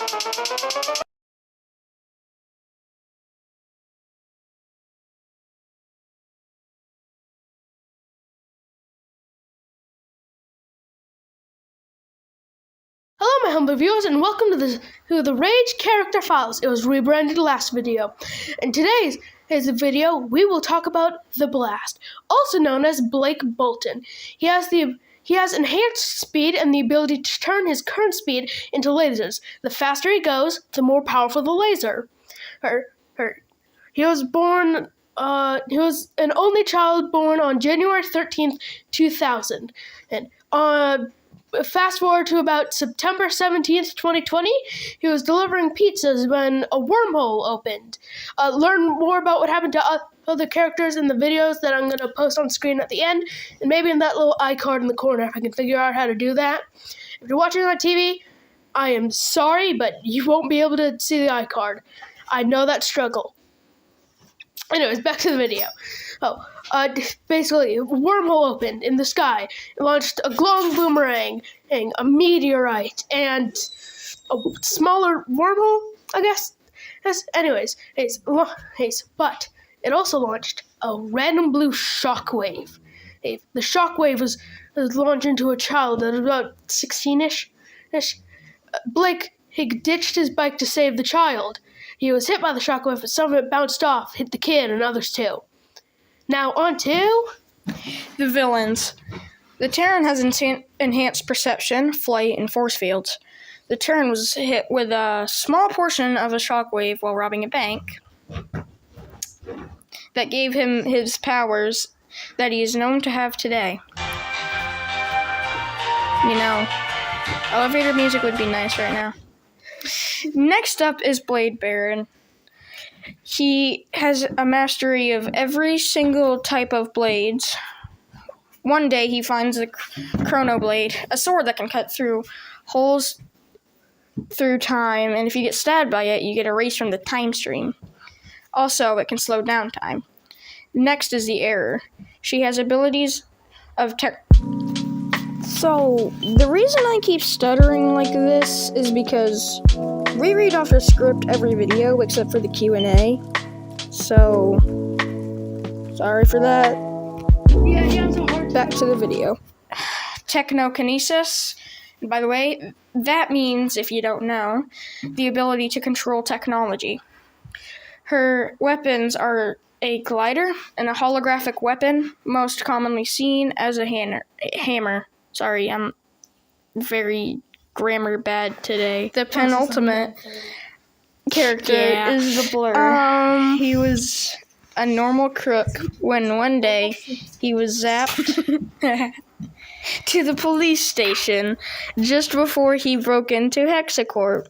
Hello, my humble viewers, and welcome to the Rage Character Files. It was rebranded last video. In today's video, we will talk about the Blast, also known as Blake Bolton. He has enhanced speed and the ability to turn his current speed into lasers. The faster he goes, the more powerful the laser. He was an only child born on January 13th, 2000. And fast forward to about September 17th, 2020, he was delivering pizzas when a wormhole opened. Learn more about what happened to other characters in the videos that I'm going to post on screen at the end, and maybe in that little iCard in the corner if I can figure out how to do that. If you're watching on TV, I am sorry, but you won't be able to see the iCard. I know that struggle. Anyways, back to the video. Basically, a wormhole opened in the sky. It launched a glowing boomerang, a meteorite, and a smaller wormhole, I guess. But it also launched a random blue shockwave. The shockwave was launched into a child at about 16-ish. Blake, he ditched his bike to save the child. He was hit by the shockwave, but some of it bounced off, hit the kid and others too. Now on to the villains. The Terran has enhanced perception, flight, and force fields. The Terran was hit with a small portion of a shockwave while robbing a bank that gave him his powers that he is known to have today. You know, elevator music would be nice right now. Next up is Blade Baron. He has a mastery of every single type of blades. One day he finds the Chrono Blade, a sword that can cut through holes through time, and if you get stabbed by it, you get erased from the time stream. Also, it can slow down time. Next is the Error. She has abilities of So, the reason I keep stuttering like this is because we read off a script every video except for the Q&A. So, sorry for that. Back to the video. Technokinesis. And by the way, that means, if you don't know, the ability to control technology. Her weapons are a glider and a holographic weapon, most commonly seen as a hammer. Sorry, I'm very grammar bad today. The penultimate character is the Blur. He was a normal crook when one day he was zapped to the police station just before he broke into Hexacorp.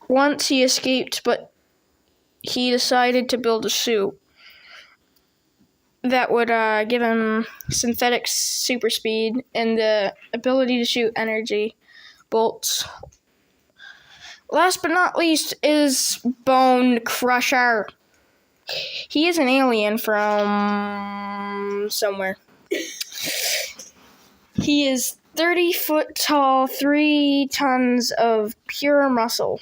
Once he escaped, but he decided to build a suit that would give him synthetic super speed and the ability to shoot energy bolts. Last but not least is Bone Crusher. He is an alien from somewhere. He is 30 foot tall, 3 tons of pure muscle.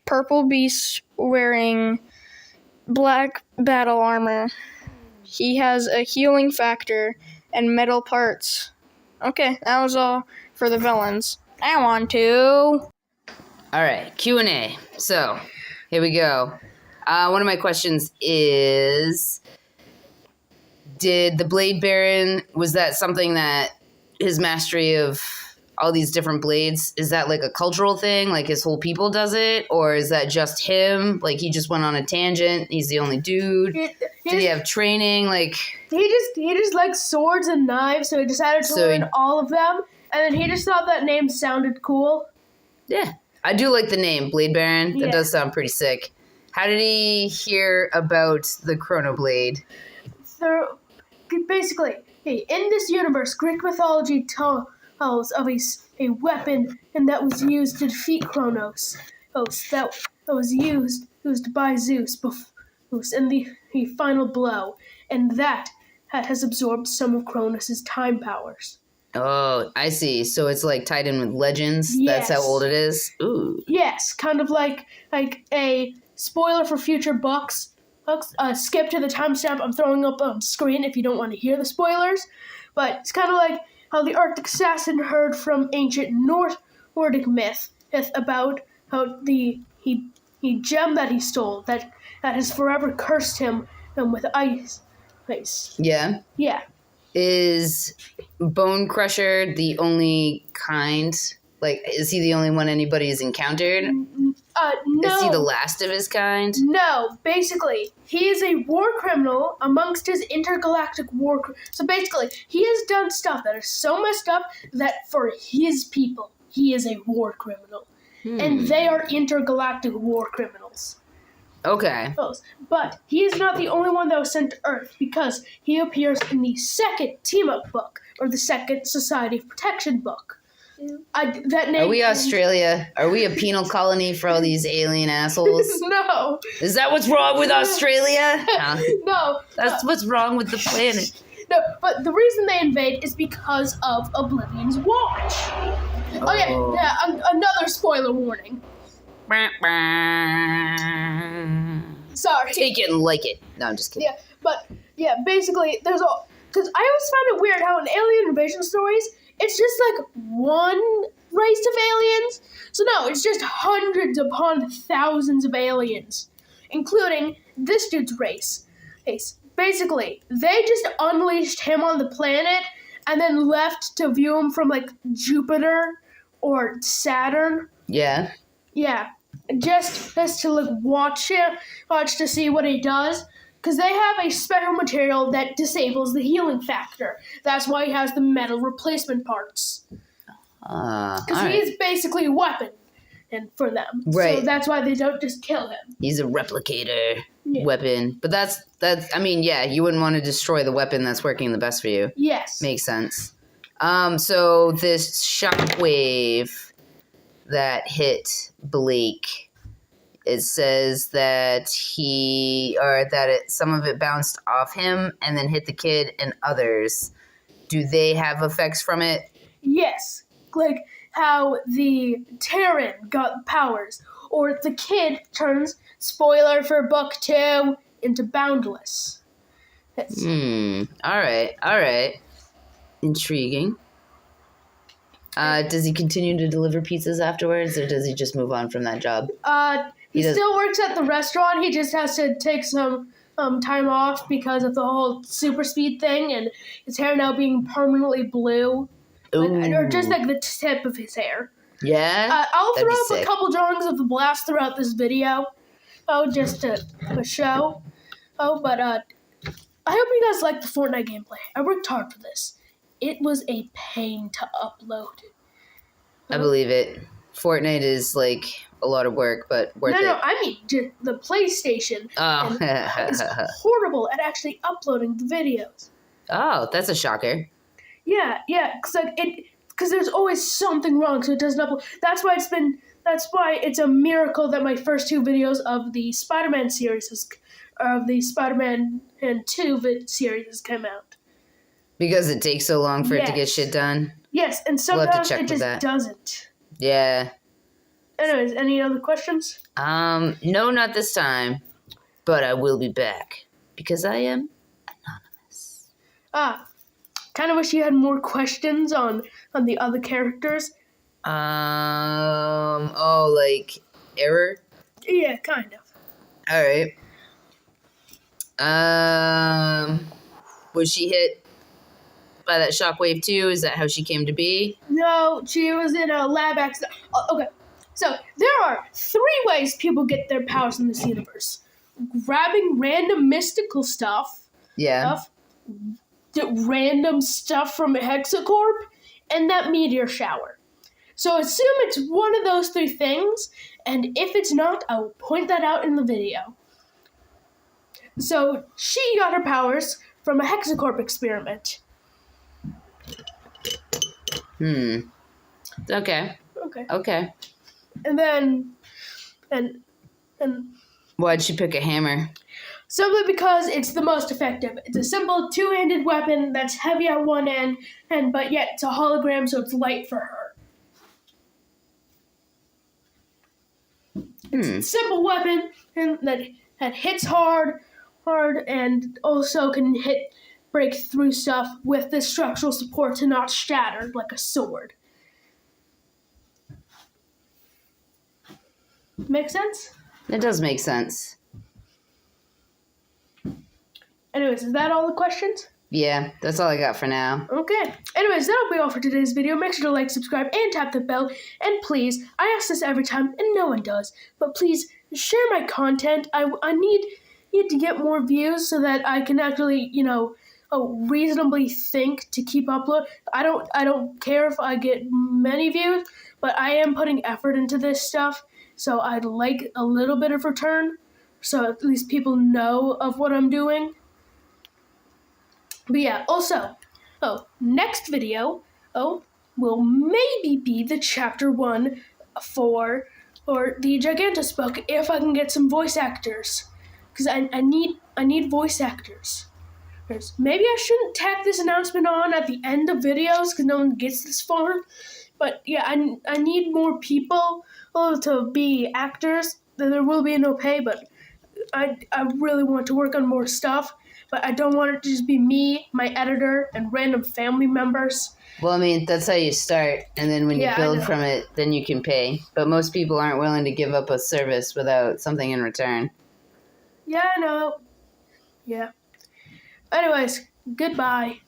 Purple beast wearing black battle armor. He has a healing factor and metal parts. Okay, that was all for the villains. Now on to... Alright, Q&A. So, here we go. One of my questions is, did the Blade Baron, was that something that his mastery of all these different blades, is that like a cultural thing? Like his whole people does it? Or is that just him? Like he just went on a tangent? He's the only dude? Did he have training? Like he just likes swords and knives, so he decided to learn all of them, and then he just thought that name sounded cool. Yeah. I do like the name, Blade Baron. That does sound pretty sick. How did he hear about the Chrono Blade? Basically, in this universe, Greek mythology tells of a weapon and that was used to defeat Kronos. That was used by Zeus in the final blow, and that has absorbed some of Kronos' time powers. Oh, I see. So it's like tied in with legends. Yes. That's how old it is. Ooh. Yes, kind of like a spoiler for future books. Skip to the timestamp I'm throwing up on screen if you don't want to hear the spoilers. But it's kind of like how the Arctic Assassin heard from ancient Nordic myth about how the gem that he stole that has forever cursed him with ice. Yeah. Yeah. Is Bone Crusher the only kind? Like, is he the only one anybody's encountered? No. Is he the last of his kind? No, basically, he is a war criminal amongst his intergalactic war. So basically, he has done stuff that is so messed up that for his people, he is a war criminal. And they are intergalactic war criminals. Okay. But he is not the only one that was sent to Earth because he appears in the second team-up book, or the second Society of Protection book. That name Are we Australia? Are we a penal colony for all these alien assholes? No. Is that what's wrong with Australia? No. That's what's wrong with the planet. No, but the reason they invade is because of Oblivion's watch. Another spoiler warning. Sorry. Take it and like it. No, I'm just kidding. Yeah, but basically, there's all because I always found it weird how in alien invasion stories, it's just like one race of aliens. So no, it's just hundreds upon thousands of aliens, including this dude's race. Basically, they just unleashed him on the planet and then left to view him from like Jupiter or Saturn. Yeah. Yeah, just to like watch to see what he does, because they have a special material that disables the healing factor. That's why he has the metal replacement parts. Because he is basically a weapon, and for them, right? So that's why they don't just kill him. He's a replicator weapon, but that's. I mean, yeah, you wouldn't want to destroy the weapon that's working the best for you. Yes, makes sense. So this shockwave that hit Blake, it says that some of it bounced off him and then hit the kid and others. Do they have effects from it? Yes, like how the Terran got powers, or the kid turns, spoiler for book 2, into Boundless. Alright. Intriguing. Does he continue to deliver pizzas afterwards, or does he just move on from that job? He still works at the restaurant. He just has to take some time off because of the whole super speed thing and his hair now being permanently blue. Or just like the tip of his hair. Yeah? I'll throw up a couple drawings of the blast throughout this video. Just to show. But I hope you guys liked the Fortnite gameplay. I worked hard for this. It was a pain to upload. I believe it. Fortnite is like a lot of work, but worth it. No, I mean the PlayStation is horrible at actually uploading the videos. Oh, that's a shocker. Yeah, because there's always something wrong, so it doesn't upload. That's why it's a miracle that my first 2 videos of the Spider-Man series of the Spider-Man and 2 series has come out. Because it takes so long for it to get shit done? Yes, and sometimes it just doesn't. Yeah. Anyways, any other questions? No, not this time. But I will be back. Because I am anonymous. Kind of wish you had more questions on the other characters. Like Error? Yeah, kind of. Alright. Was she hit by that shockwave too? Is that how she came to be? No, she was in a lab accident. Okay, so there are 3 ways people get their powers in this universe. Grabbing random mystical stuff. Yeah. Random stuff from a hexacorp, and that meteor shower. So assume it's one of those 3 things, and if it's not, I will point that out in the video. So she got her powers from a hexacorp experiment. Okay. And And then, and why'd she pick a hammer? simply because it's the most effective. It's a simple two-handed weapon that's heavy at one end, but yet it's a hologram, so it's light for her. It's a simple weapon and that hits hard, and also can break through stuff with the structural support to not shatter like a sword. Make sense? It does make sense. Anyways, is that all the questions? Yeah, that's all I got for now. Okay. Anyways, that'll be all for today's video. Make sure to like, subscribe, and tap the bell. And please, I ask this every time, and no one does, but please share my content. I need to get more views so that I can actually, reasonably think to keep upload. I don't care if I get many views, but I am putting effort into this stuff, so I'd like a little bit of return, so at least people know of what I'm doing. But yeah, also, next video, will maybe be the chapter 1 for the Gigantus book if I can get some voice actors, because I need voice actors. Maybe I shouldn't tack this announcement on at the end of videos because no one gets this far. But yeah, I need more people to be actors. There will be no pay, but I really want to work on more stuff. But I don't want it to just be me, my editor, and random family members. Well, I mean, that's how you start, and then when you build from it, then you can pay. But most people aren't willing to give up a service without something in return. Yeah, I know. Yeah. Anyways, goodbye.